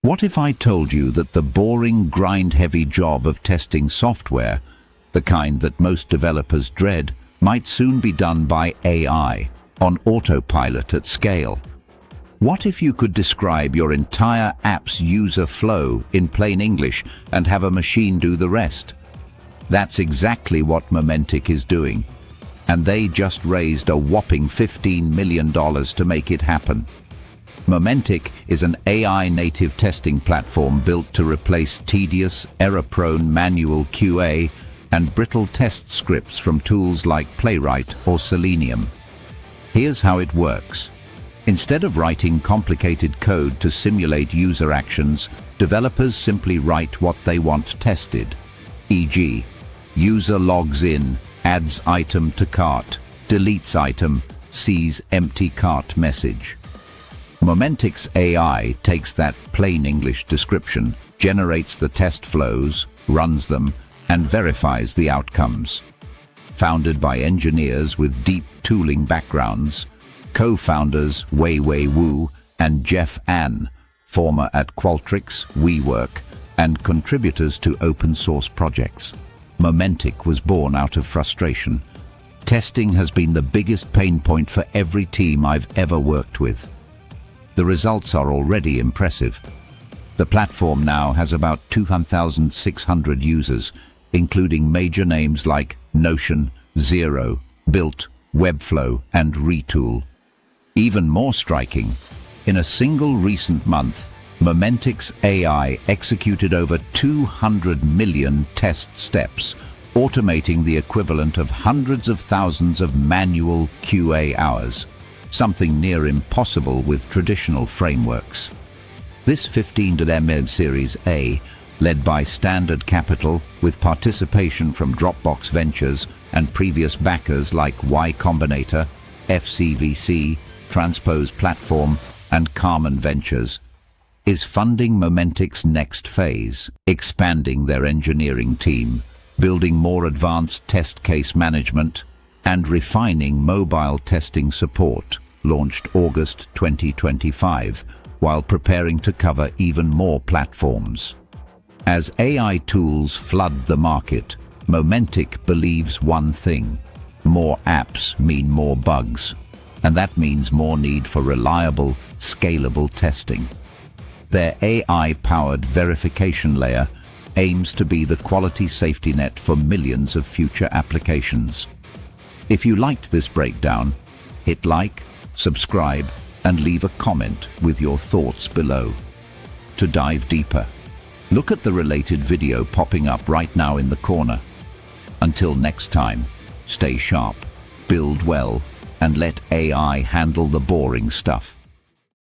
What if I told you that the boring, grind-heavy job of testing software, the kind that most developers dread, might soon be done by AI, on autopilot at scale? What if you could describe your entire app's user flow in plain English and have a machine do the rest? That's exactly what Momentic is doing, and they just raised a whopping $15 million to make it happen. Momentic is an AI-native testing platform built to replace tedious, error-prone manual QA and brittle test scripts from tools like Playwright or Selenium. Here's how it works. Instead of writing complicated code to simulate user actions, developers simply write what they want tested. E.g., user logs in, adds item to cart, deletes item, sees empty cart message. Momentic's AI takes that plain English description, generates the test flows, runs them, and verifies the outcomes. Founded by engineers with deep tooling backgrounds, co-founders Wei Wu and Jeff An, former at Qualtrics, WeWork, and contributors to open-source projects. Momentic was born out of frustration. Testing has been the biggest pain point for every team I've ever worked with. The results are already impressive. The platform now has about 2,600 users, including major names like Notion, Xero, Built, Webflow, and Retool. Even more striking, in a single recent month, Momentic's AI executed over 200 million test steps, automating the equivalent of hundreds of thousands of manual QA hours, something near impossible with traditional frameworks. This 15 million Series A, led by Standard Capital with participation from Dropbox Ventures and previous backers like Y Combinator, FCVC, Transpose Platform, and Carmen Ventures, is funding Momentic's next phase, expanding their engineering team, building more advanced test case management, and refining mobile testing support, launched August 2025, while preparing to cover even more platforms. As AI tools flood the market, Momentic believes one thing: more apps mean more bugs, and that means more need for reliable, scalable testing. Their AI-powered verification layer aims to be the quality safety net for millions of future applications. If you liked this breakdown, hit like, subscribe, and leave a comment with your thoughts below. To dive deeper, look at the related video popping up right now in the corner. Until next time, stay sharp, build well, and let AI handle the boring stuff.